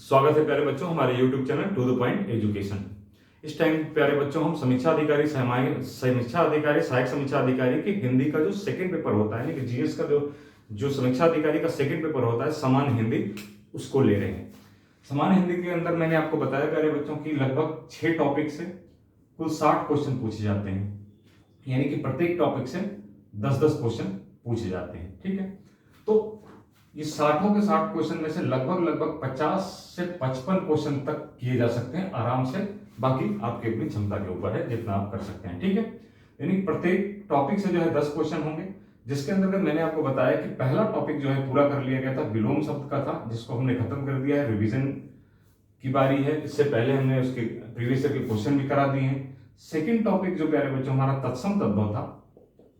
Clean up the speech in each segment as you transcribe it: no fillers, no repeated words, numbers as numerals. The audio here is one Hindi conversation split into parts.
स्वागत है प्यारे बच्चों हमारे YouTube channel to the point education. इस टाइम प्यारे बच्चों हम समीक्षा अधिकारी सहायक समीक्षा अधिकारी की हिंदी का जो सेकंड पेपर होता है, जीएस का जो समीक्षा अधिकारी का सेकंड पेपर होता है सामान्य हिंदी, उसको ले रहे हैं। सामान्य हिंदी के अंदर मैंने आपको बताया प्यारे बच्चों की लगभग 6 टॉपिक से कुल 60 क्वेश्चन पूछे जाते हैं, यानी कि प्रत्येक टॉपिक से 10-10 क्वेश्चन पूछे जाते हैं। ठीक है, तो ये 60 के 60 क्वेश्चन में से लगभग 50 से 55 क्वेश्चन तक किए जा सकते हैं आराम से। बाकी आपकी अपनी क्षमता के ऊपर है, जितना आप कर सकते हैं। ठीक है, यानी प्रत्येक टॉपिक से जो है 10 क्वेश्चन होंगे, जिसके अंदर मैंने आपको बताया कि पहला टॉपिक जो है पूरा कर लिया गया था, विलोम शब्द का था, जिसको हमने खत्म कर दिया है। रिवीजन की बारी है, इससे पहले हमने उसके प्रीवियस ईयर के क्वेश्चन भी करा दिए हैं। सेकेंड टॉपिक जो प्यारे बच्चों हमारा तत्सम तद्भव था,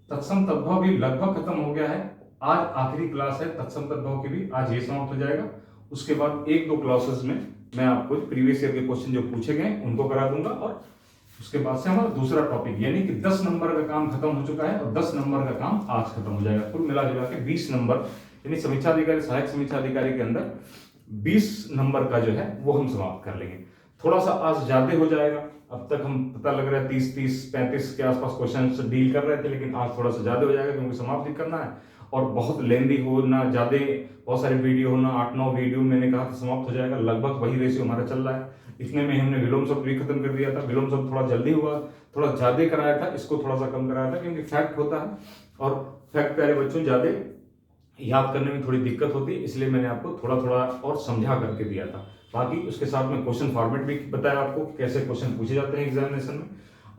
तत्सम तद्भव भी लगभग खत्म हो गया है। आज आखिरी क्लास है तत्सम तद्भव की भी, आज ये समाप्त हो जाएगा। उसके बाद 1-2 क्लासेस में मैं आपको प्रीवियस ईयर के क्वेश्चन जो पूछे गए उनको करा दूंगा, और उसके बाद से हमारा दूसरा टॉपिक यानी कि 10 नंबर का काम खत्म हो चुका है, और 10 नंबर का काम आज खत्म हो जाएगा। कुल मिला जुला के 20 नंबर यानी समीक्षा अधिकारी सहायक समीक्षा अधिकारी के अंदर 20 नंबर का जो है वो हम समाप्त कर लेंगे। थोड़ा सा आज ज्यादा हो जाएगा, अब तक हम पता लग रहा है 30-35 के आसपास क्वेश्चन डील कर रहे थे, लेकिन आज थोड़ा सा ज्यादा हो जाएगा क्योंकि समाप्ति करना है और बहुत लेंदी हो ना, ज्यादा बहुत सारे वीडियो हो ना, 8-9 वीडियो मैंने कहा था समाप्त हो जाएगा। लगभग वही रेशियो हमारा चल रहा है। इतने में हमने विलोम शब्द भी खत्म कर दिया था। विलोम शब्द थोड़ा जल्दी हुआ, थोड़ा ज्यादा कराया था, इसको थोड़ा सा कम कराया था क्योंकि फैक्ट होता है और फैक्ट प्यारे बच्चों ज्यादा याद करने में थोड़ी दिक्कत होती है, इसलिए मैंने आपको थोड़ा थोड़ा और समझा करके दिया था। बाकी उसके साथ में क्वेश्चन फॉर्मेट भी बताया आपको कैसे क्वेश्चन पूछे जाते हैं एग्जामिनेशन में,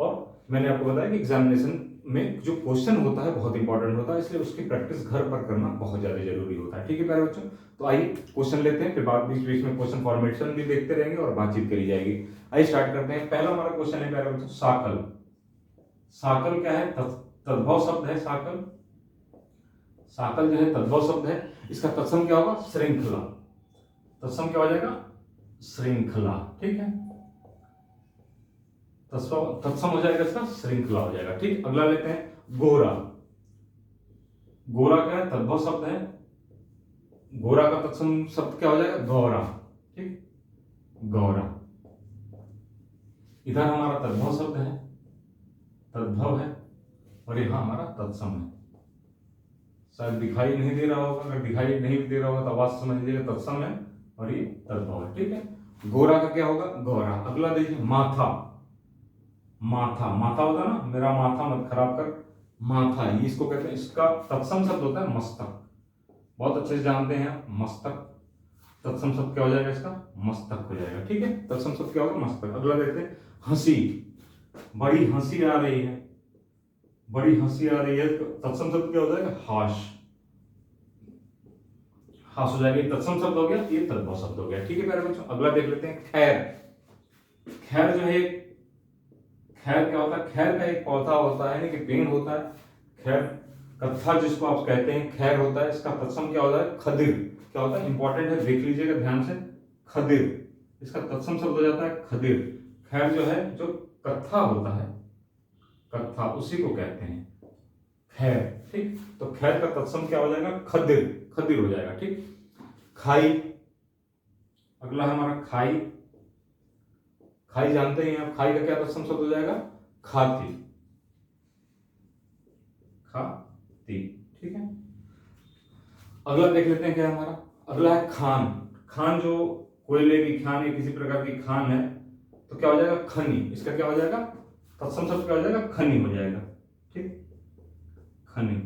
और मैंने आपको बताया कि एग्जामिनेशन में जो क्वेश्चन होता है बहुत इंपॉर्टेंट होता है, इसलिए उसकी प्रैक्टिस घर पर करना बहुत ज्यादा जरूरी होता है। ठीक है प्यारे बच्चों, तो आइए क्वेश्चन लेते हैं, फिर बाद बीच बीच में क्वेश्चन फॉर्मेशन भी देखते रहेंगे और बातचीत करी जाएगी। आइए स्टार्ट करते हैं। पहला हमारा क्वेश्चन है प्यारे बच्चों, साकल। साकल क्या है? तद्भव शब्द है साकल। साकल जो है तद्भव शब्द है, इसका तत्सम क्या होगा? श्रृंखला। तत्सम क्या हो जाएगा? श्रृंखला। ठीक है, तत्सम हो जाएगा इसका श्रृंखला हो जाएगा। ठीक, अगला लेते हैं गोरा। गोरा क्या है? तद्भव शब्द है। गोरा का तत्सम शब्द क्या हो जाएगा? गौरा। ठीक, गौरा। इधर हमारा तद्भव शब्द है, तद्भव है, और यहां हमारा तत्सम है। शायद दिखाई नहीं दे रहा होगा, अगर दिखाई नहीं दे रहा होगा तो आवाज समझ लीजिएगा, तत्सम है और ये तद्भव है। ठीक है, गोरा का क्या होगा? गौरा। अगला देखिए माथा। माथा, माथा होता है ना, मेरा माथा मत खराब कर, माथा, ये इसको कहते हैं, इसका तत्सम शब्द होता है मस्तक। बहुत अच्छे से जानते हैं आप, मस्तक। तत्सम शब्द क्या हो जाएगा इसका? मस्तक हो जाएगा। ठीक है, तत्सम शब्द क्या होगा? मस्तक। अगला देखते हैं हंसी। बड़ी हंसी आ रही है, बड़ी हंसी आ रही है, तत्सम शब्द क्या हो जाएगा? हास। हास हो जाएगा, तत्सम शब्द हो गया, ये तद्भव शब्द हो गया। ठीक है प्यारे बच्चों, अगला देख लेते हैं खैर। खैर जो है, खैर क्या होता है? खैर का एक पौधा होता है, यानी कि पेड़ होता है, खैर कत्था जिसको आप कहते हैं, खैर होता है। इसका तत्सम क्या होता है? खदिर। क्या होता है? इंपॉर्टेंट है, देख लीजिएगा ध्यान से, खदिर। इसका तत्सम शब्द हो जाता है खदिर। खैर जो है, जो कत्था होता है, कत्था, उसी को कहते हैं खैर। ठीक, तो खैर का तत्सम क्या हो जाएगा? खदिर। खदिर हो जाएगा। ठीक, खाई। अगला है हमारा खाई। खाई जानते हैं आप, खाई का क्या तत्सम शब्द हो जाएगा? खाती। खाती। ठीक है, अगला देख लेते हैं क्या हमारा, अगला है खान। खान जो कोयले की खान या किसी प्रकार की खान है, तो क्या हो जाएगा? खनी। इसका क्या हो जाएगा? तत्सम शब्द क्या हो जाएगा? खनी हो जाएगा। ठीक, खनी,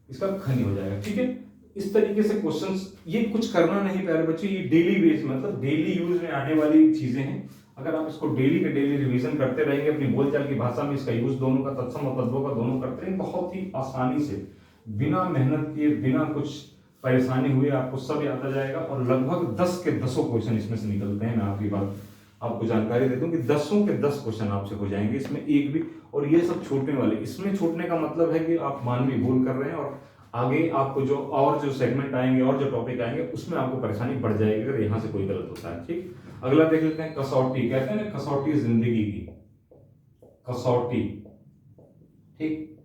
इसका खनी हो जाएगा। ठीक है, इस तरीके से क्वेश्चंस, ये कुछ करना नहीं प्यारे बच्चे, ये डेली बेस मतलब डेली यूज में आने वाली चीजें हैं। अगर आप इसको डेली के डेली रिवीजन करते रहेंगे, अपनी बोलचाल की भाषा में इसका यूज दोनों का, तत्सम और तद्भव का दोनों करते रहेंगे, बहुत ही आसानी से, बिना मेहनत किए, बिना कुछ परेशानी हुए आपको सब याद आ जाएगा। और लगभग 10 के 10 क्वेश्चन इसमें से निकलते हैं। मैं आपकी बात आपको जानकारी दे दूं कि 10 के 10 क्वेश्चन आपसे हो जाएंगे, इसमें एक भी, और ये सब छूटने वाले। इसमें छूटने का मतलब है कि आप मानवीय भूल कर रहे हैं, और आगे आपको जो सेगमेंट आएंगे और जो टॉपिक आएंगे उसमें आपको परेशानी बढ़ जाएगी अगर यहां से कोई गलत होता है। ठीक, अगला देख लेते हैं कसौटी। कहते हैं ना, कसौटी जिंदगी की, कसौटी। ठीक,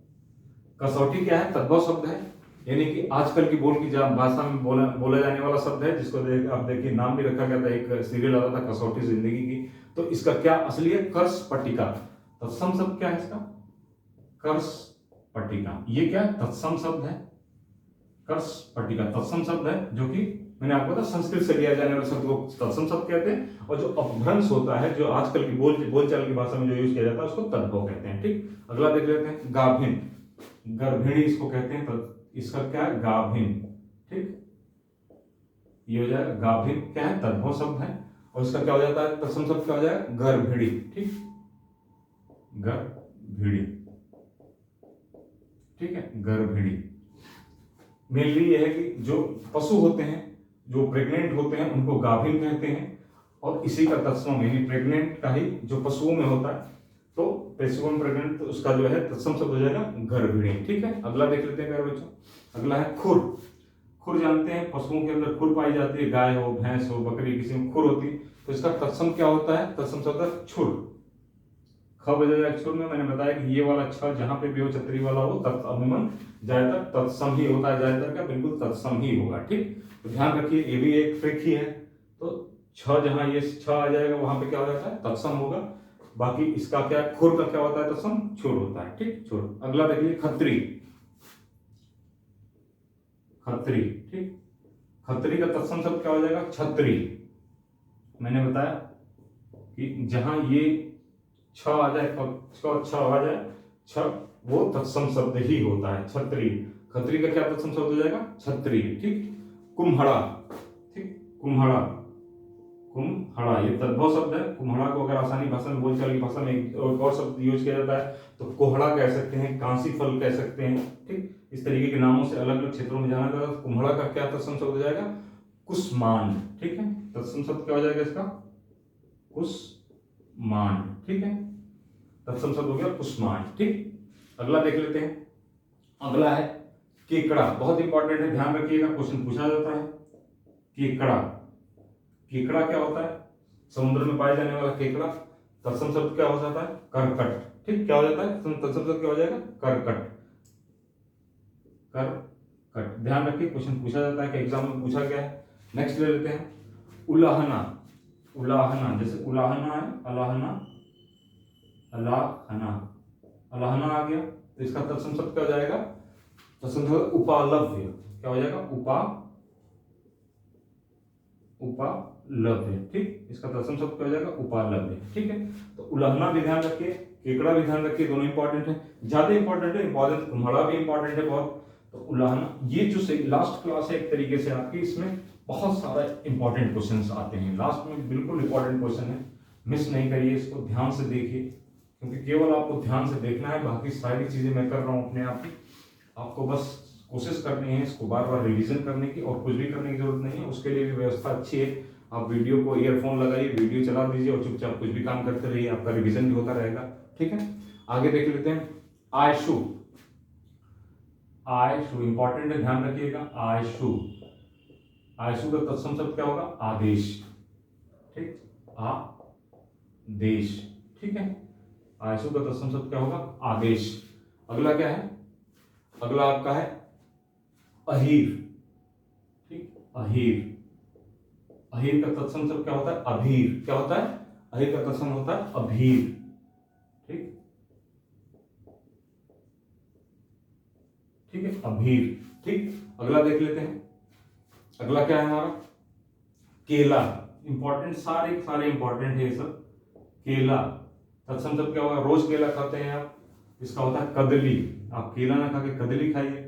कसौटी क्या है? तद्भव शब्द है, यानी कि आजकल की बोल की भाषा में बोला जाने वाला शब्द है, जिसको आप देखिए नाम भी रखा गया था, एक सीरियल आता था कसौटी जिंदगी की। तो इसका क्या असली है? कर्ष पट्टिका। तत्सम शब्द क्या है इसका? कर्ष पट्टिका। ये क्या तत्सम शब्द है? कर्ष पट्टिका तत्सम शब्द है, जो कि मैंने आपको बताया संस्कृत से लिया जाने वाले शब्द को तत्सम शब्द कहते हैं, और जो अपभ्रंश होता है, जो आजकल की बोलचाल की भाषा में जो यूज किया जाता है, उसको तद्भव कहते हैं। ठीक, अगला देख लेते हैं, गाभिन, गर्भिणी इसको कहते हैं। इसका क्या है? गाभिन। ठीक, ये हो जाएगा गाभिन, क्या है? तद्भव शब्द है। और इसका क्या हो जाता है? तत्सम शब्द क्या हो जाएगा? गर्भिणी। ठीक, गर्भिणी। ठीक है, गर्भिणी। मेनली ये है कि जो पशु होते हैं, जो प्रेग्नेंट होते हैं, उनको गाभिन कहते हैं, और इसी का तत्सम यानी प्रेग्नेंट का ही जो पशुओं में होता है, तो पशुओं में प्रेग्नेंट, तो उसका जो है तत्सम शब्द हो जाएगा गर्भिणी। ठीक है, अगला देख लेते हैं प्यारे बच्चों। अगला है खुर। खुर जानते हैं, पशुओं के अंदर खुर पाई जाती है, गाय हो, भैंस हो, बकरी, किसी में खुर होती है, तो इसका तत्सम क्या होता है? तत्सम शब्द है छुर। ख बजाय अक्षर में मैंने बताया कि ये वाला छ जहां पे भी हो, छतरी वाला हो, अमूमन ज्यादातर तत्सम ही होता है, ज्यादातर का बिल्कुल तत्सम ही होगा। ठीक, तो ध्यान रखिए, ये भी एक ट्रिक ही है। तो छ जहां ये छ आ जाएगा, वहां पे क्या हो जाता है? तत्सम होगा। बाकी इसका क्या, खुर का क्या होता है? तत्सम छुर होता है। ठीक, छुर। अगला देखिए, खत्री। खत्री। ठीक, खत्री का तत्सम शब्द क्या हो जाएगा? छत्री। मैंने बताया कि जहां ये छ आ जाए, छ आ जाए, छ वो तत्सम शब्द ही होता है, छत्री। खत्री का क्या तत्सम शब्द हो जाएगा? छत्री। ठीक, कुम्हड़ा। ठीक, कुम्हड़ा। कुम्हड़ा ये तद्भव शब्द है। कुम्हड़ा को अगर आसानी भाषा में, बोलचाल की भाषा में एक और शब्द यूज किया जाता है, तो कोहड़ा कह सकते हैं, कांसी फल कह सकते हैं। ठीक, इस तरीके के नामों से अलग अलग क्षेत्रों में जाना जाता है। कुम्हड़ा का क्या तत्सम शब्द हो जाएगा? कुष्मांड। ठीक है, तत्सम शब्द क्या हो जाएगा इसका? कुष्मांड। ठीक है, तत्सम शब्द हो गया कुष्मांड। ठीक, अगला देख लेते हैं। अगला है केकड़ा। बहुत इंपॉर्टेंट है, ध्यान रखिएगा, क्वेश्चन पूछा जाता है। केकड़ा। केकड़ा क्या होता है? समुद्र में पाया जाने वाला केकड़ा। तत्सम शब्द क्या हो जाता है? करकट। ठीक, क्या हो जाता है? तत्सम शब्द क्या हो जाएगा? करकट। करकट। ध्यान रखिए, क्वेश्चन पूछा जाता है कि एग्जाम में पूछा गया है। नेक्स्ट ले लेते हैं, उलाहना। उलाहना, जैसे उलाहना है, अलाहना, अलाहना, अलाहना आ गया, तो इसका तत्सम शब्द क्या हो जाएगा? तत्सम शब्द उपालव्य। क्या हो जाएगा? उपालव्य। ठीक, इसका तत्सम शब्द क्या हो जाएगा? उपालव्य। ठीक है, तो उलाहना भी ध्यान रखिए, केकड़ा भी ध्यान रखिए, दोनों इंपॉर्टेंट है, ज्यादा इंपॉर्टेंट है, इंपॉर्टेंट कुम्हड़ा भी इंपॉर्टेंट है बहुत। तो उलाहना, ये जो लास्ट क्लास है एक तरीके से आपकी, इसमें बहुत सारा इंपॉर्टेंट क्वेश्चंस आते हैं लास्ट में, बिल्कुल इंपॉर्टेंट क्वेश्चन है, मिस नहीं करिए, इसको ध्यान से देखिए, क्योंकि केवल आपको ध्यान से देखना है, बाकी सारी चीजें मैं कर रहा हूँ अपने आप की। आपको बस कोशिश करनी है इसको बार बार रिवीजन करने की, और कुछ भी करने की जरूरत नहीं है, उसके लिए भी व्यवस्था अच्छी है। आप वीडियो को ईयरफोन लगाइए, वीडियो चला दीजिए और चुपचाप कुछ भी काम करते रहिए, आपका रिवीजन भी होता रहेगा। ठीक है, आगे देख लेते हैं, आयशु। आयशु इंपॉर्टेंट है, ध्यान रखिएगा, आयशु। आयशु का तत्सम शब्द क्या होगा? आदेश। ठीक, आदेश। ठीक है, आयशु का तत्सम शब्द क्या होगा? आदेश। अगला क्या है? अगला आपका है अहीर। ठीक, अहीर। अहीर का तत्सम शब्द क्या होता है? अभीर। क्या होता है? अहीर का तत्सम होता है अभीर। ठीक, ठीक है, अभीर। ठीक, अगला देख लेते हैं, अगला क्या है हमारा? केला। इंपॉर्टेंट, सारे सारे इंपॉर्टेंट है ये सब। केला, तत्सम शब्द क्या होगा? रोज केला खाते हैं आप, इसका होता है कदली। आप केला ना खा के कदली खाइए,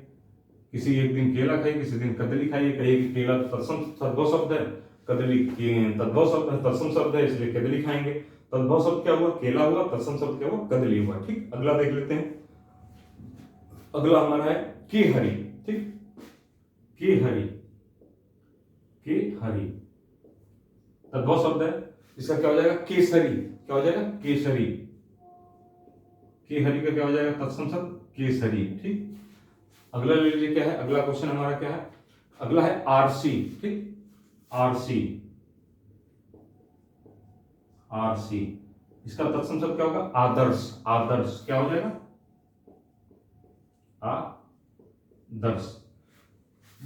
किसी एक दिन केला खाइए, किसी दिन कदली खाइए, कहिए कि केला तत्सम तद्भव शब्द है, कदली तद्भव शब्द है, तत्सम शब्द है, इसलिए कदली खाएंगे। तद्भव शब्द क्या हुआ? केला हुआ, तत्सम शब्द क्या हुआ? कदली हुआ। ठीक, अगला देख लेते हैं, अगला हमारा है केहरी। ठीक, केहरी। केहरी तद्भव शब्द है, इसका क्या हो जाएगा? केसरी। क्या हो जाएगा? केसरी। केहरी का क्या हो जाएगा? तत्सम शब्द केसरी। ठीक, अगला ले लीजिए, क्या है अगला क्वेश्चन हमारा? क्या है अगला? है आरसी। ठीक, आरसी। आरसी, इसका तत्सम शब्द क्या होगा? आदर्श। आदर्श क्या हो जाएगा? आदर्श।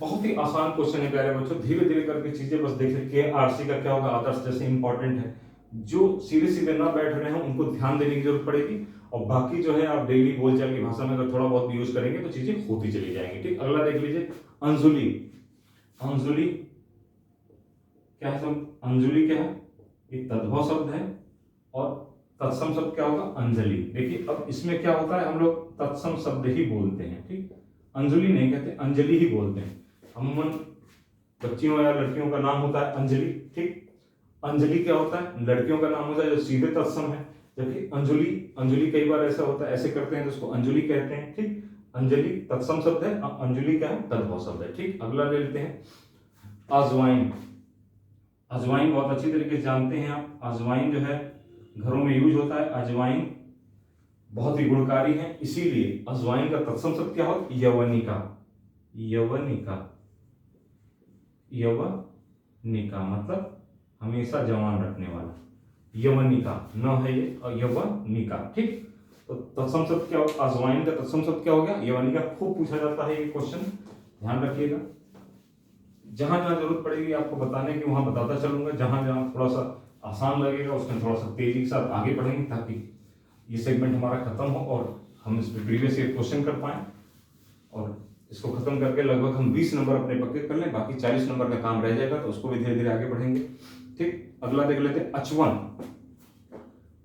बहुत ही आसान क्वेश्चन है प्यारे बच्चों, धीरे धीरे करके चीजें बस देखें। के आरसी का क्या होगा, आदर्श जैसे इंपॉर्टेंट है, जो सीधे सीधे ना बैठ रहे हैं उनको ध्यान देने की जरूरत पड़ेगी, और बाकी जो है आप डेली बोलचाल की भाषा में अगर थोड़ा बहुत यूज करेंगे तो चीजें होती चली जाएंगी। ठीक, अगला देख लीजिए अंजुली। अंजुली क्या है, सब अंजुली क्या है, ये तद्भव शब्द है, और तत्सम शब्द क्या होगा, अंजलि। देखिए अब इसमें क्या होता है, हम लोग तत्सम शब्द ही बोलते हैं, ठीक, अंजलि नहीं कहते, अंजलि ही बोलते हैं। अमूमन बच्चियों या लड़कियों का नाम होता है अंजलि, ठीक, अंजलि क्या होता है, लड़कियों का नाम होता है जो सीधे तत्सम है, जबकि अंजुलि, अंजुलि कई बार ऐसा होता है ऐसे करते हैं तो उसको अंजुलि कहते हैं, ठीक, अंजलि तत्सम शब्द है, अंजुलि क्या है, तद्भव शब्द है। ठीक, अगला ले लेते हैं अजवाइन। अजवाइन बहुत अच्छी तरीके से जानते हैं आप, अजवाइन जो है घरों में यूज होता है। अजवाइन बहुत ही गुणकारी है, इसीलिए अजवाइन का तत्सम शब्द क्या हो, यवनिका। यवनिका, यवनिका मतलब हमेशा जवान रखने वाला, यवनिका न है ये, और यवनिका। ठीक, तो तत्सम शब्द क्या हो, अजवाइन का तत्सम शब्द क्या हो गया, यवनिका। खूब पूछा जाता है ये क्वेश्चन, ध्यान रखिएगा। जहां जहां जरूरत पड़ेगी आपको बताने की वहां बताता चलूंगा, जहां जहां थोड़ा सा आसान लगेगा उसमें थोड़ा सा तेजी के साथ आगे बढ़ेंगे, ताकि ये सेगमेंट हमारा खत्म हो और हम इस पर प्रीवियस ईयर क्वेश्चन कर पाए, और इसको खत्म करके लगभग हम 20 नंबर अपने पक्के कर लें, बाकी 40 नंबर का काम रह जाएगा, तो उसको भी धीरे धीरे आगे बढ़ेंगे। ठीक, अगला देख लेते हैं अचवन।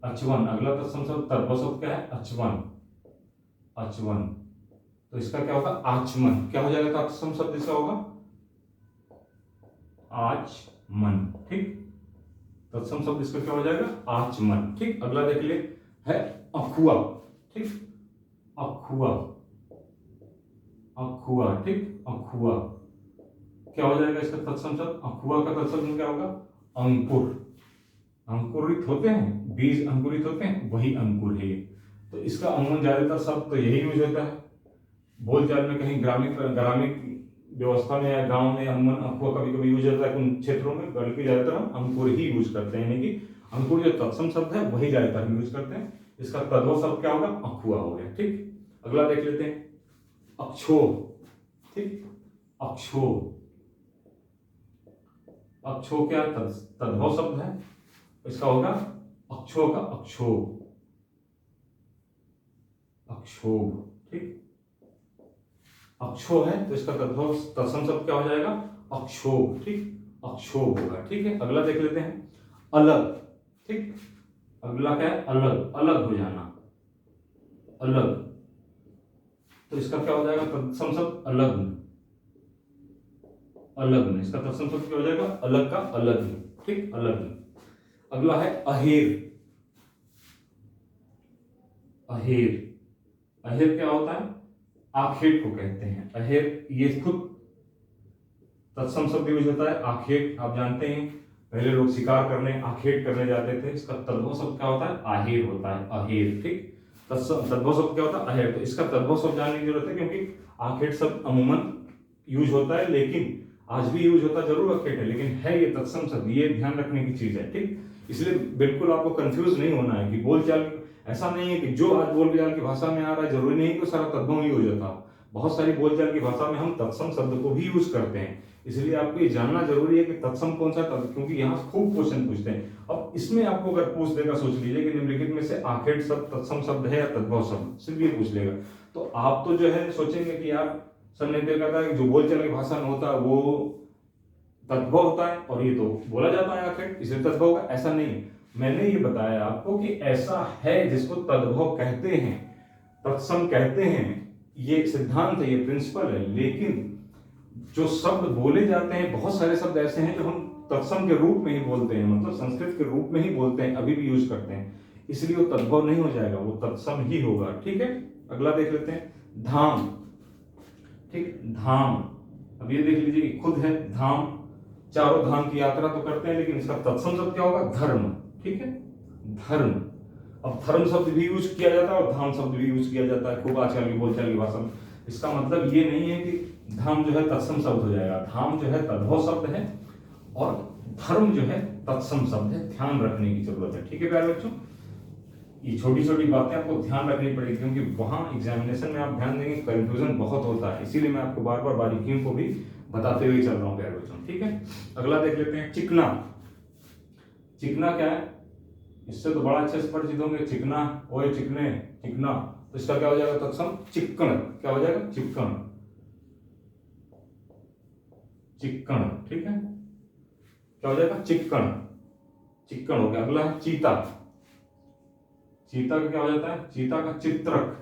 अचवन अगला तत्सम शब्द, तद्भव शब्द क्या है, अचवन। अचवन तो इसका क्या होगा, आचमन। क्या हो जाएगा तत्सम शब्द इसका होगा, आचमन। ठीक, तत्सम शब्द इसका क्या हो जाएगा, आचमन। ठीक, अगला देख ले है अखुआ। ठीक, अखुआ, अखुआ, ठीक, अखुआ क्या हो जाएगा इसका तत्सम शब्द, अखुआ का तत्सम क्या होगा, अंकुर। अंकुरित होते हैं, बीज अंकुरित होते हैं, वही अंकुर है। तो इसका अमूमन ज्यादातर शब्द तो यही यूज होता है बोलचाल में, कहीं ग्रामीण व्यवस्था में या गांव में अमूमन अखुआ कभी कभी यूज होता है उन क्षेत्रों में, बल्कि ज्यादातर हम अंकुर ही यूज करते हैं, यानी कि अंकुर जो तत्सम शब्द है वही ज्यादातर हम यूज करते हैं। इसका तद्भव शब्द क्या होगा, अखुआ हो गया। ठीक, अगला देख लेते हैं अक्षोभ। ठीक, अक्षोभ, अक्षोभ क्या तद्भव शब्द है, इसका होगा अक्षोभ का अक्षोभ, अक्षोभ। ठीक, अक्षोभ है तो इसका तद्भव तत्सम शब्द क्या हो जाएगा, अक्षोभ। ठीक, अक्षोभ होगा। ठीक है, अगला देख लेते हैं अलग। ठीक, अगला क्या है, अलग, अलग हो जाना, अलग। तो इसका क्या हो जाएगा तत्सम शब्द, अलग। अलग में इसका तत्सम शब्द क्या हो जाएगा, अलग का अलग। ठीक, अलग। अगला है अहेर। अहेर, अहेर क्या होता है, आखेट को कहते हैं। अहेर ये खुद तत्सम शब्द यूज होता है, आखेट। आप जानते हैं पहले लोग शिकार करने आखेट करने जाते थे, इसका तद्भव शब्द क्या होता है, आहेर होता है, अहेर। ठीक, तद्भव शब्द क्या होता है, अहेर। तो इसका तद्भव शब्द जानने की जरूरत है, क्योंकि आखेट शब्द अमूमन यूज होता है, लेकिन आज भी यूज होता जरूर आखेट है, लेकिन है ये तत्सम शब्द, ये ध्यान रखने की चीज है। ठीक, इसलिए बिल्कुल आपको कंफ्यूज नहीं होना है कि बोलचाल ऐसा नहीं है कि जो आज बोलचाल की भाषा में आ रहा है जरूरी नहीं कि सारा तद्भव ही यूज होता। बहुत सारी बोलचाल की भाषा में हम तत्सम शब्द को भी यूज करते हैं, इसलिए आपको ये जानना जरूरी है कि तत्सम कौन सा, क्योंकि यहाँ खूब क्वेश्चन पूछते हैं। अब इसमें आपको अगर पूछ देगा, सोच लीजिए कि निम्नलिखित में से आखेट शब्द तत्सम शब्द है या तद्भव शब्द, सिर्फ ये पूछ लेगा, तो आप तो जो है सोचेंगे कि यार सर ने देखा था कि जो बोलचाल की भाषा में होता है वो तद्भव होता है, और ये तो बोला जाता है आखेट, इसलिए तद्भव होगा। ऐसा नहीं, मैंने ये बताया आपको कि ऐसा है जिसको तद्भव कहते हैं, तत्सम कहते हैं, ये सिद्धांत है, ये प्रिंसिपल है। लेकिन जो शब्द बोले जाते हैं, बहुत सारे शब्द ऐसे हैं जो हम तत्सम के रूप में ही बोलते हैं, मतलब संस्कृत के रूप में ही बोलते हैं, अभी भी यूज करते हैं, इसलिए वो तद्भव नहीं हो जाएगा, वो तत्सम ही होगा। ठीक है, अगला देख लेते हैं धाम। ठीक, धाम, अब ये देख लीजिए खुद है धाम, चारों धाम की यात्रा तो करते हैं, लेकिन इसका तत्सम शब्द क्या होगा, धर्म। ठीक है, धर्म। अब धर्म शब्द भी यूज किया जाता है और धाम शब्द भी यूज किया जाता है खूब आजकल की बोलचाल की भाषा में। इसका मतलब ये नहीं है कि धाम जो है तत्सम शब्द हो जाएगा, धाम जो है तद्भव शब्द है और धर्म जो है तत्सम शब्द है, ध्यान रखने की जरूरत है। ठीक है प्यारे बच्चों, ये छोटी छोटी बातें आपको ध्यान रखनी पड़ेगी, क्योंकि वहां एग्जामिनेशन में आप ध्यान देंगे कंफ्यूजन बहुत होता है, इसीलिए मैं आपको बार बार बारीकियों को भी बताते हुए चल रहा हूँ प्यारे बच्चों, ठीक है। अगला देख लेते हैं चिकना। चिकना क्या है, इससे तो बड़ा अच्छे से परिचित होंगे, चिकना, ओए चिकने, चिकना, तो इसका क्या हो जाएगा तत्सम चिक्कण, क्या हो जाएगा चिक्कण, चिक्कण, ठीक है, क्या हो जाएगा चिक्कण, चिक्कण हो गया। अगला है चीता। चीता का क्या हो जाता है, चीता का चित्रक,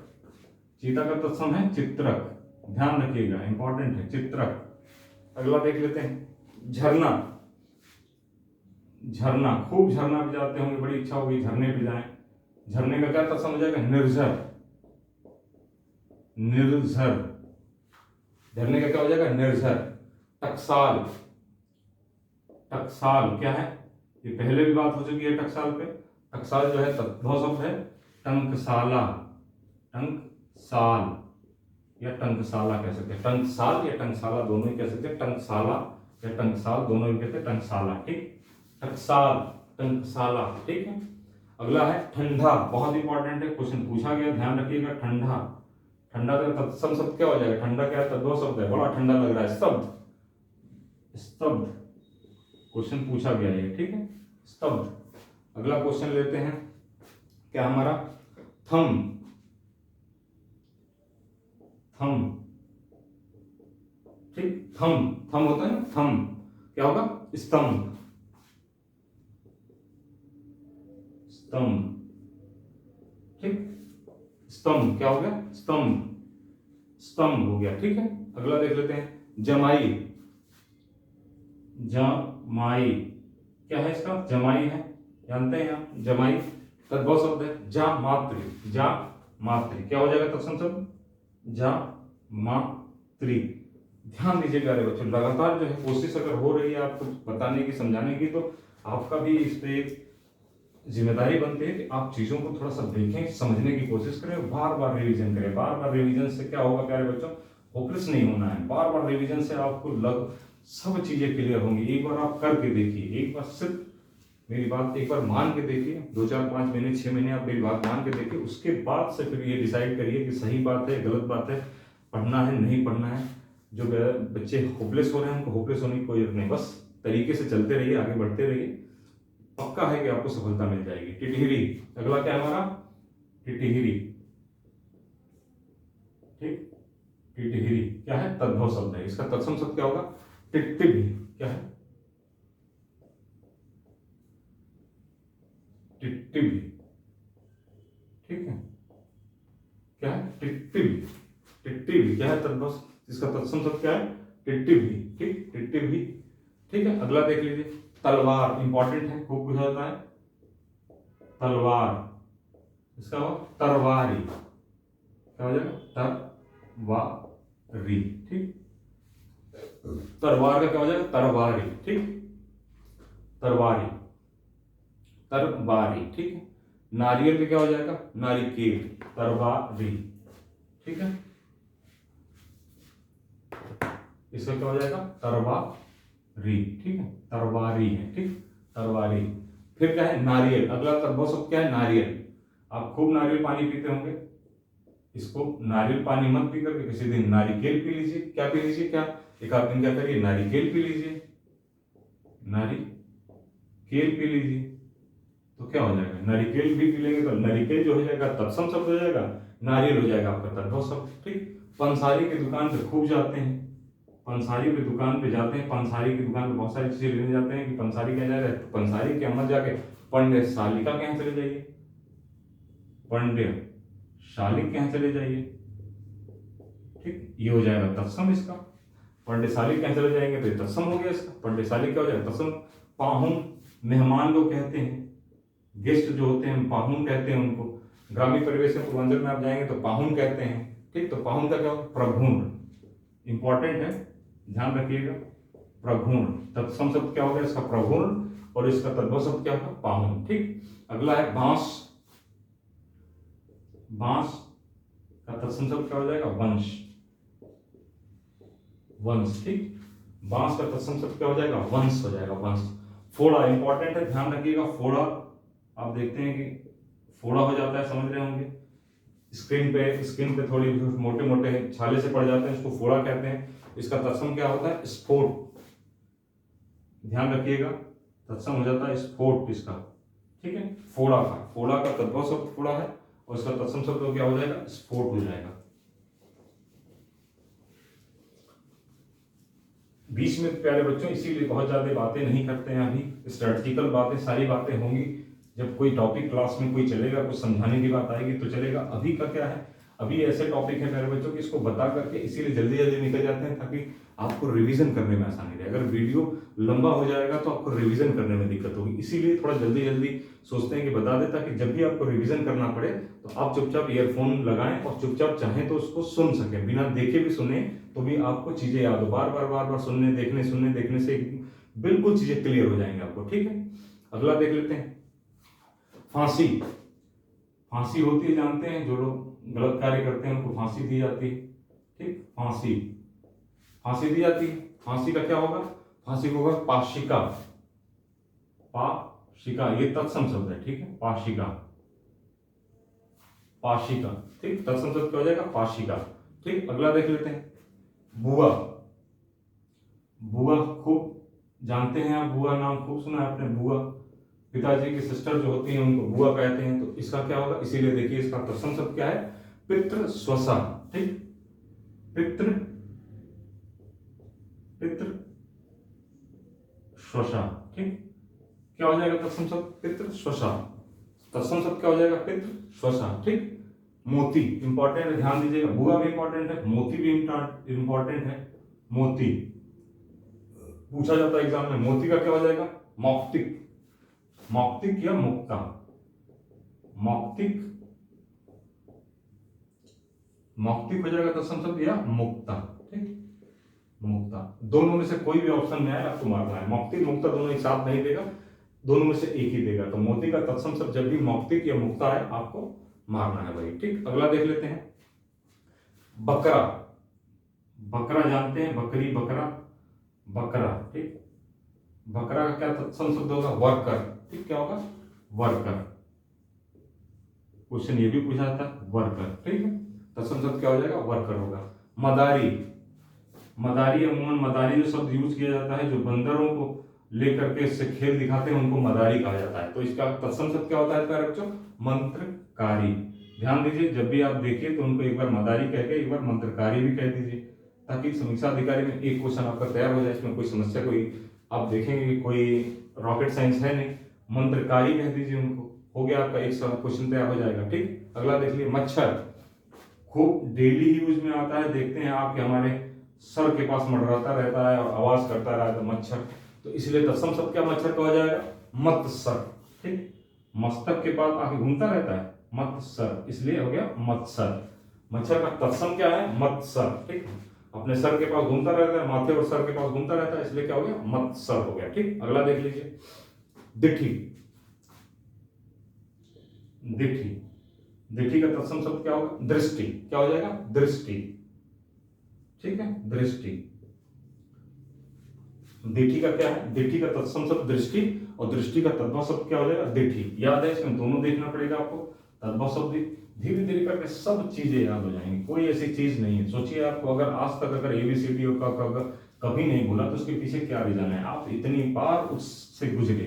चीता का तत्सम है चित्रक, ध्यान रखिएगा इंपॉर्टेंट है चित्रक। अगला देख लेते हैं झरना। झरना, खूब झरना पे जाते होंगे, बड़ी इच्छा होगी झरने पे जाएं, झरने का क्या तत्सम हो जाएगा निर्झर, निर्झर, झरने का क्या हो जाएगा निर्झर। टकसाल, टकसाल क्या है, ये पहले भी बात हो चुकी है टकसाल पे। टकसाल जो है तद्भव शब्द है, टंकसाला, टंकसाल या टंकसाला कह सकते हैं, टंकसाल या टंकसाला दोनों ही कह सकते हैं, टंकसाला या टंकसाल दोनों ही कहते हैं, टंकसाला, ठीक, टकसाल, टंकसाला, ठीक है। अगला है ठंडा, बहुत इंपॉर्टेंट है, क्वेश्चन पूछा गया, ध्यान रखिएगा। ठंडा, ठंडा का तत्सम शब्द क्या हो जाएगा, ठंडा क्या है तद्भव शब्द है, बड़ा ठंडा लग रहा है, स्तब्ध, स्तब्ध, क्वेश्चन पूछा गया है, ठीक है, स्तब्ध। अगला क्वेश्चन लेते हैं क्या हमारा, थम, थम, ठीक, थम, थम होता है ना, थम क्या होगा स्तंभ, स्तंभ, ठीक, स्तंभ क्या हो गया स्तंभ, स्तंभ हो गया, ठीक है। अगला देख लेते हैं जमाई। जमाई क्या है इसका, जमाई है, जानते हैं आप, जमाई तद्भव शब्द है, जा मातृ, जा मातृ क्या हो जाएगा तत्सम शब्द, जा मातृ। ध्यान दीजिएगा अरे बच्चों, लगातार जो है कोशिश अगर हो रही है आपको बताने की समझाने की, तो आपका भी इस पे जिम्मेदारी बनती है कि आप चीजों को थोड़ा सा देखें, समझने की कोशिश करें, बार बार रिवीजन करें। बार बार रिवीजन से क्या होगा प्यारे बच्चों, होपलेस नहीं होना है, बार बार रिवीजन से आपको सब चीजें क्लियर होंगी। एक बार आप करके देखिए, एक बार सिर्फ मेरी बात एक बार मान के देखिए, 2 4 5 महीने 6 महीने आप मेरी बात मान के देखिए, उसके बाद से फिर ये डिसाइड करिए कि सही बात है गलत बात है, पढ़ना है नहीं पढ़ना है। जो बच्चे होपलेस हो रहे हैं उनको होपलेस होने की कोई जरूरत नहीं, बस तरीके से चलते रहिए, आगे बढ़ते रहिए, पक्का है कि आपको सफलता मिल जाएगी। टिटहिरी, अगला क्या है हमारा टिटहिरी, ठीक, टिटहिरी क्या है तद्भव शब्द है, इसका तत्सम शब्द क्या होगा टिटभी, क्या है टिटभी, ठीक है, क्या है टिटभी, टिटभी क्या है तद्भव, इसका तत्सम शब्द क्या है टिटभी, ठीक, टिटभी, ठीक है। अगला देख लीजिए तलवार, इंपॉर्टेंट है, खूब पूछा जाता है, तलवार, इसका हो तरवारी, क्या हो जाएगा तरवारी, ठीक, तरवार का क्या हो जाएगा तरवारी, ठीक, तरवारी, तरवारी, ठीक है। नारियल का क्या हो जाएगा नारिकेल, तरवारी, ठीक है, इसका क्या हो जाएगा तरवारी, ठीक है, तरवारी है, ठीक, तरवारी। फिर क्या है नारियल, अगला तद्भव शब्द क्या है नारियल। आप खूब नारियल पानी पीते होंगे, इसको नारियल पानी मत पी करके किसी दिन नारिकेल पी लीजिए, क्या पी लीजिए, क्या एक आध दिन क्या करिए नारिकेल पी लीजिए, नारिकेल पी लीजिए, तो क्या हो जाएगा नारिकेल भी पी लेंगे तो नारिकेल जो हो जाएगा तत्सम शब्द हो जाएगा, नारियल हो जाएगा आपका तद्भव शब्द, ठीक। पंसारी की दुकान पे खूब जाते हैं, पंसारी की दुकान पे जाते हैं, पंसारी की दुकान पे बहुत सारी चीजें लेने जाते हैं कि पंसारी क्या जा रहा है, तो पंसारी के मत जाके पंडित शालिका के यहाँ चले जाइए, पंडित शालिक के यहाँ चले जाइए, ठीक, ये हो जाएगा तत्सम इसका। पंडित शालिक के यहाँ चले जाएंगे तो ये तत्सम हो गया इसका, पंडित शालिक क्या हो जाएगा तत्सम। पाहुन, मेहमान लोग कहते हैं, गेस्ट जो होते हैं पाहुन कहते हैं उनको, ग्रामीण परिवेश में पूर्वांचल में आप जाएंगे तो पाहुन कहते हैं, ठीक, तो पाहुन का क्या होगा प्रभुन, इंपॉर्टेंट है ध्यान रखिएगा, प्रभुन, तत्सम शब्द क्या होगा इसका प्रभुन, और इसका तद्भव शब्द क्या होगा पाहुन, ठीक। अगला है बांस, बांस का तत्सम शब्द क्या हो जाएगा वंश, वंश, ठीक, बांस का तत्सम शब्द क्या हो जाएगा वंश हो जाएगा, वंश। फोड़ा इंपॉर्टेंट है ध्यान रखिएगा, फोड़ा आप देखते हैं कि फोड़ा हो जाता है, समझ रहे होंगे, स्क्रीन पे थोड़ी मोटे मोटे छाले से पड़ जाते हैं, उसको फोड़ा कहते हैं। इसका तत्सम क्या होता है? स्फोट। ध्यान रखिएगा, तत्सम हो जाता है स्फोट इसका, ठीक है। फोड़ा का तद्भव शब्द फोड़ा है और इसका तत्सम शब्द क्या हो जाएगा? स्फोट हो जाएगा। बीच में प्यारे बच्चों इसीलिए बहुत ज्यादा बातें नहीं करते हैं, अभी स्ट्रेटजिकल बातें सारी बातें होंगी जब कोई टॉपिक क्लास में कोई चलेगा, कुछ समझाने की बात आएगी तो चलेगा। अभी का क्या है, अभी ऐसे टॉपिक है प्यारे बच्चों कि इसको बता करके इसीलिए जल्दी जल्दी निकल जाते हैं ताकि आपको रिवीजन करने में आसानी रहे। अगर वीडियो लंबा हो जाएगा तो आपको रिवीजन करने में दिक्कत होगी, इसीलिए थोड़ा जल्दी जल्दी सोचते हैं कि बता दें ताकि जब भी आपको रिवीजन करना पड़े तो आप चुपचाप ईयरफोन लगाएं और चुपचाप चाहें तो उसको सुन सकें, बिना देखे भी सुने तो भी आपको चीजें याद हो। बार बार सुनने देखने से बिल्कुल चीजें क्लियर हो जाएंगे आपको, ठीक है। अगला देख लेते हैं, फांसी। फांसी होती है, जानते हैं, जो लोग गलत कार्य करते हैं उनको फांसी दी जाती है, ठीक। फांसी दी जाती है। फांसी का क्या होगा? फांसी को होगा पाशिका। पाशिका ये तत्सम शब्द है, ठीक है। पाशिका, ठीक। तत्सम शब्द क्या हो जाएगा? पाशिका, ठीक। अगला देख लेते हैं, बुआ। बुआ खूब जानते हैं आप, बुआ नाम खूब सुना है आपने। बुआ पिताजी की सिस्टर जो होती हैं उनको बुआ कहते हैं, तो इसका क्या होगा? इसीलिए देखिए इसका तत्सम शब्द क्या है? पितृ स्वसा, ठीक। पितृ स्वसा, ठीक। क्या हो जाएगा तत्सम शब्द? पितृ स्वसा। तत्सम शब्द क्या हो जाएगा? पितृ स्वसा, ठीक। मोती इंपॉर्टेंट है, ध्यान दीजिएगा। बुआ भी इंपॉर्टेंट है, मोती भी इंपॉर्टेंट है। मोती पूछा जाता है एग्जाम में, मोती का क्या हो जाएगा? मौक्तिक। मौक्तिक या मुक्ता? मौक्तिक हो जाएगा तत्सम शब्द या मुक्ता, ठीक। मुक्ता, दोनों में से कोई भी ऑप्शन में आए आपको मारना है। मौक्तिक मुक्ता दोनों एक साथ नहीं देगा, दोनों में से एक ही देगा। तो मोती का तत्सम शब्द जब भी मौक्तिक या मुक्ता है आपको मारना है भाई, ठीक। अगला देख लेते हैं, बकरा। बकरा जानते हैं, बकरी, बकरा, ठीक। बकरा का क्या तत्सम शब्द होगा? वर्कर, ठीक। क्या होगा? वर्कर। क्वेश्चन ये भी पूछा था, वर्कर, ठीक है। तत्सम शब्द क्या हो जाएगा? वर्कर होगा। मदारी। अमूमन मदारी जो शब्द यूज किया जाता है, जो बंदरों को लेकर के इससे खेल दिखाते हैं उनको मदारी कहा जाता है। तो इसका तत्सम शब्द क्या होता है प्यारे बच्चों? मंत्रकारी। ध्यान दीजिए, जब भी आप देखिए तो उनको एक बार मदारी कह के एक बार मंत्रकारी भी कह दीजिए, ताकि समीक्षा अधिकारी में एक क्वेश्चन आपका तैयार हो जाए। इसमें कोई समस्या, कोई आप देखेंगे कोई रॉकेट साइंस है नहीं, मंत्रकारी कह दीजिए उनको, हो गया आपका एक क्वेश्चन तैयार हो जाएगा, ठीक। अगला देख लीजिए, मच्छर। खूब डेली यूज में आता है, देखते हैं आपके हमारे सर के पास मंडराता रहता है और आवाज करता रहता है मच्छर, तो इसलिए तत्सम शब्द क्या मच्छर का हो जाएगा? मत्सर, ठीक। मस्तक के पास आके घूमता रहता है, मत्सर, इसलिए हो गया मत्सर। मच्छर का तत्सम क्या है? मत्सर, ठीक। अपने सर के पास घूमता रहता है, माथे और सर के पास घूमता रहता है, इसलिए क्या हो गया? मत्सर हो गया, ठीक। अगला देख लीजिए, दिठी। दिठी का तत्सम शब्द क्या होगा? दृष्टि। क्या हो जाएगा? दृष्टि, ठीक है। दृष्टि। दिठी का क्या है? दिठी का तत्सम शब्द दृष्टि और दृष्टि का तद्भव शब्द क्या हो जाएगा? दिठी। याद है, इसमें दोनों देखना पड़ेगा आपको। तद्भव शब्द धीरे धीरे करके सब चीजें याद हो जाएंगी, कोई ऐसी चीज नहीं है। सोचिए आपको अगर आज तक अगर एबीसीडी का कभी नहीं बोला तो उसके पीछे क्या रीजन है? आप इतनी बार उससे गुजरे,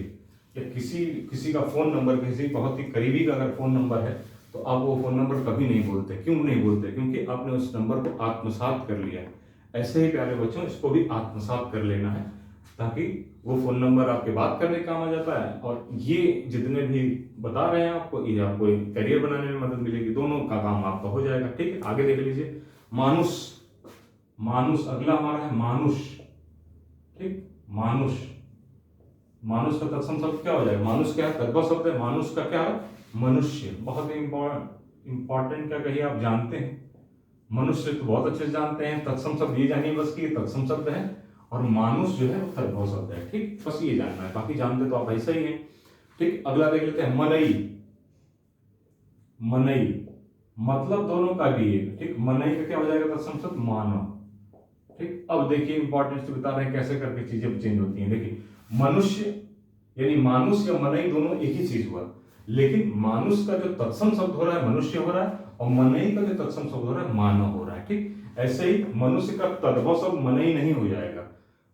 या किसी का फोन नंबर, किसी बहुत ही करीबी का अगर फोन नंबर है तो आप वो फोन नंबर कभी नहीं बोलते। क्यों नहीं बोलते? क्योंकि आपने उस नंबर को आत्मसात कर लिया है। ऐसे ही प्यारे बच्चों इसको भी आत्मसात कर लेना है, ताकि वो फोन नंबर आपके बात करने काम आ जाता है, और ये जितने भी बता रहे हैं आपको, ये आपको एक करियर बनाने में मदद मिलेगी, दोनों का काम आपका हो जाएगा, ठीक है। आगे देख लीजिए, मानुष। अगला हमारा है मानुष, ठीक। मानुष का तत्सम शब्द क्या हो जाएगा? मानुष क्या है? तद्भव शब्द है। मानुष का क्या है? मनुष्य। बहुत ही इंपॉर्टेंट क्या कहिए, आप जानते हैं, मनुष्य तो बहुत अच्छे से जानते हैं। तत्सम शब्द ये जानिए बस कि तत्सम शब्द है, और मानुष जो है वो तद्भव शब्द है, ठीक। बस ये जानना है, बाकी जानते तो आप ऐसा ही है, ठीक। अगला देख लेते हैं, मनई। मतलब दोनों का भी है, ठीक। मनई का क्या हो जाएगा? तत्सम शब्द मानव, ठीक। अब देखिए इंपॉर्टेंस बता रहे हैं कैसे करके चीजें चेंज होती हैं। देखिए, मनुष्य यानी मानुष या मनई दोनों एक ही चीज हुआ, लेकिन मानुष का जो तत्सम शब्द हो रहा है मनुष्य हो रहा है, और मनई का जो तत्सम शब्द हो रहा है मानव हो रहा है। ठीक, ऐसे ही मनुष्य का तद्भव शब्द मनई नहीं हो जाएगा।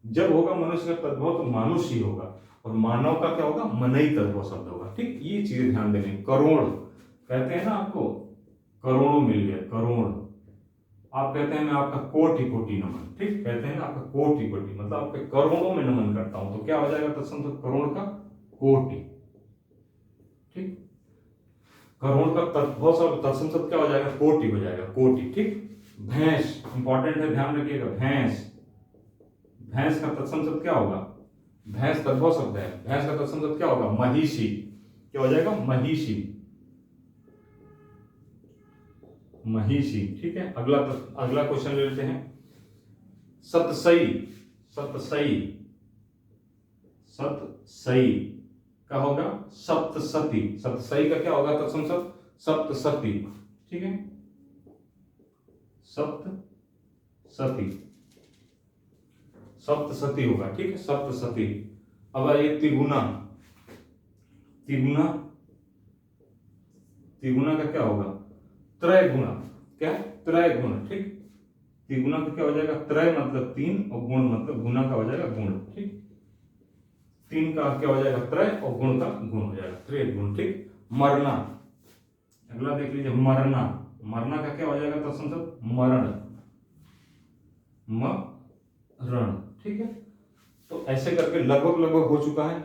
जब होगा मनुष्य का तद्भव तो मानुष ही होगा, और मानव का क्या होगा, मनई तद्भव शब्द होगा। ठीक, ये चीजें ध्यान देनी। करोड़ कहते हैं ना आपको, करोड़ों मिल गया, करोड़। आप कहते हैं मैं आपका कोटि कोटि नमन। ठीक, कहते हैं ना आपका कोटि कोटि, मतलब आपके करोड़ों में नमन करता हूं, तो क्या हो जाएगा तत्सम शब्द करोड़ का कोटि। ठीक, करोड़ का तत्भव शब्द तत्सम शब्द क्या हो जाएगा, कोटि हो जाएगा, कोटि। ठीक, भैंस इंपॉर्टेंट है, ध्यान रखिएगा। भैंस, भैंस का तत्सम शब्द क्या होगा, भैंस तद्भव शब्द है, भैंस का तत्सम शब्द क्या होगा, महिषी। क्या हो जाएगा, महिषी, महिषी। ठीक है, अगला क्वेश्चन ले लेते हैं। सतसई, सतसई, सतसई का होगा सप्तसती। सतसई का क्या होगा तत्सम शब्द, सप्तसती। ठीक है, सप्तसती, सप्तसती होगा। ठीक है, सप्तसती। अब आइए तिगुना, तिगुना, तिगुना का क्या होगा, त्रय गुणा। क्या, त्रय गुण। ठीक, तिगुना का क्या हो जाएगा, त्रय मतलब तीन और गुण मतलब गुना का हो जाएगा गुण। ठीक, तीन का क्या हो जाएगा त्रय और गुण का गुण हो जाएगा त्रय गुण। ठीक, मरना, अगला देख लीजिए, मरना। मरना का क्या हो जाएगा तत्सम शब्द, मरण, मरण। ठीक है, तो ऐसे करके लगभग हो चुका है।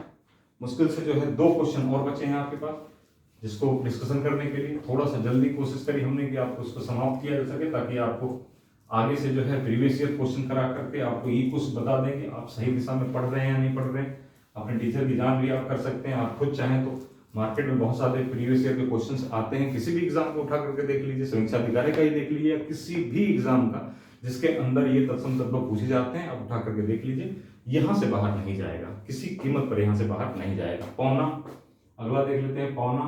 मुश्किल से जो है 2 क्वेश्चन और बचे हैं आपके पास, जिसको डिस्कशन करने के लिए थोड़ा सा जल्दी कोशिश करी हमने कि आपको उसको समाप्त किया जा सके, ताकि आपको आगे से जो है प्रीवियस ईयर क्वेश्चन करा करके आपको ये कुछ बता देंगे आप सही दिशा में पढ़ रहे हैं या नहीं पढ़ रहे हैं। अपने टीचर की जांच भी आप कर सकते हैं। आप खुद चाहें तो मार्केट में बहुत सारे प्रीवियस ईयर के क्वेश्चंस आते हैं, किसी भी एग्जाम को उठा करके देख लीजिए, समीक्षा अधिकारी का ही देख लीजिए, या किसी भी एग्जाम का जिसके अंदर ये तत्सम तद्भव पूछे जाते हैं, आप उठा करके देख लीजिए। यहां से बाहर नहीं जाएगा, किसी कीमत पर यहां से बाहर नहीं जाएगा। पौना, अगला देख लेते हैं, पौना।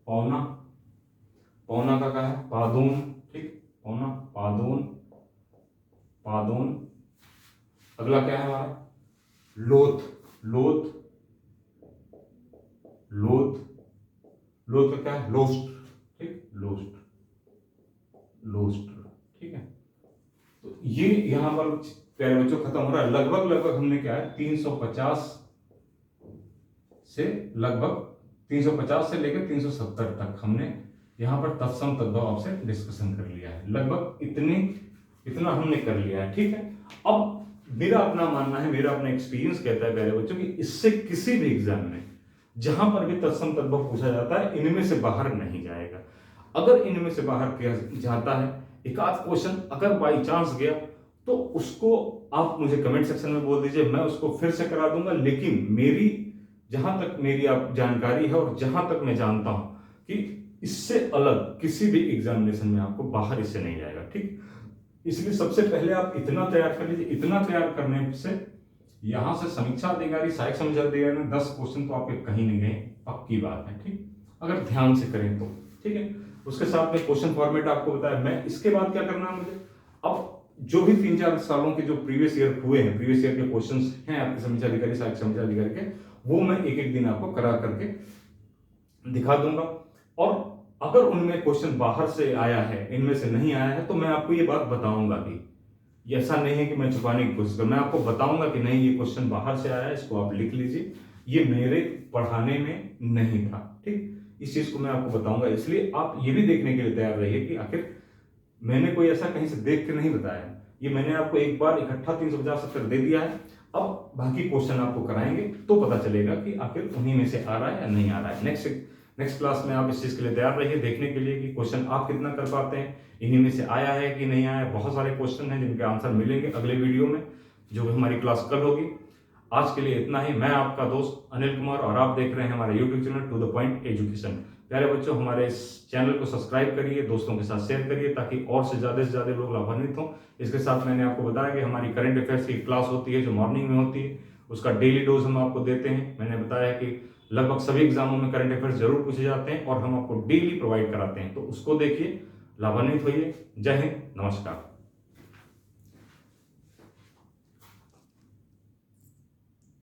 पौना, पौना का क्या है, पादून। ठीक, पौना, पादून, पादून। अगला क्या है हमारा, लोथ, लोथ, लोथ। लोथ का क्या है, लोस्ट। ठीक, लोस्ट, लोस्ट। ठीक है, तो ये यहां पर प्यारे बच्चों खत्म हो रहा है। लगभग हमने क्या है 350 से लगभग 350 से लेकर 370 तक हमने यहां पर तत्सम तद्भव आपसे डिस्कशन कर लिया है। लगभग इतना हमने कर लिया है। ठीक है, अब मेरा अपना मानना है, मेरा अपना एक्सपीरियंस कहता है प्यारे बच्चों कि इससे किसी भी एग्जाम में जहां पर भी तत्सम तद्भव पूछा जाता है, इनमें से बाहर नहीं जाएगा। अगर इनमें से बाहर किया जाता है एक आध क्वेश्चन, अगर बाई चांस गया तो उसको आप मुझे कमेंट सेक्शन में बोल दीजिए, मैं उसको फिर से करा दूंगा। लेकिन मेरी जहां तक मेरी आप जानकारी है और जहां तक मैं जानता हूं कि इससे अलग किसी भी एग्जामिनेशन में आपको बाहर इससे नहीं जाएगा। ठीक, इसलिए सबसे पहले आप इतना तैयार कर लीजिए। इतना तैयार करने से यहां से समीक्षा अधिकारी, सहायक समीक्षा अधिकारी में 10 क्वेश्चन तो आपके कहीं नहीं गए, पक्की बात है। ठीक, अगर ध्यान से करें तो। ठीक है, उसके साथ में क्वेश्चन फॉर्मेट आपको बताया। मैं इसके बाद क्या करना है मुझे, अब जो भी 3-4 सालों के जो प्रीवियस ईयर हुए हैं, प्रीवियस ईयर के क्वेश्चंस हैं आपके समीक्षा अधिकारी, सहायक समीक्षा अधिकारी के, वो मैं एक दिन आपको करा करके दिखा दूंगा। और अगर उनमें क्वेश्चन बाहर से आया है, इनमें से नहीं आया है, तो मैं आपको ये बात बताऊंगा भी। ऐसा नहीं है कि मैं छुपाने की कोशिश करूं, मैं आपको बताऊंगा कि नहीं ये क्वेश्चन बाहर से आया है, इसको आप लिख लीजिए, ये मेरे पढ़ाने में नहीं था। ठीक, इस चीज को मैं आपको बताऊंगा। इसलिए आप ये भी देखने के लिए तैयार रहिए कि आखिर मैंने कोई ऐसा कहीं से देख के नहीं बताया, ये मैंने आपको एक बार इकट्ठा 350 उत्तर दे दिया है। अब बाकी क्वेश्चन आपको कराएंगे तो पता चलेगा कि आखिर उन्हीं में से आ रहा है या नहीं आ रहा है। नेक्स्ट क्लास में आप इस चीज के लिए तैयार रहिए, देखने के लिए कि क्वेश्चन आप कितना कर पाते हैं, इन्हीं में से आया है कि नहीं आया। बहुत सारे क्वेश्चन हैं जिनके आंसर मिलेंगे अगले वीडियो में, जो हमारी क्लास कल होगी। आज के लिए इतना ही। मैं आपका दोस्त अनिल कुमार और आप देख रहे हैं हमारे YouTube channel to the point education. प्यारे बच्चों, हमारे इस चैनल को सब्सक्राइब करिए, दोस्तों के साथ शेयर करिए, ताकि और से ज्यादा लोग लाभान्वित हों। इसके साथ मैंने आपको बताया कि हमारी करंट अफेयर्स की क्लास होती है जो मॉर्निंग में होती है, उसका डेली डोज हम आपको देते हैं। मैंने बताया कि लगभग सभी एग्जामों में करंट अफेयर्स जरूर पूछे जाते हैं और हम आपको डेली प्रोवाइड कराते हैं, तो उसको देखिए, लाभान्वित होइए। जय हिंद, नमस्कार।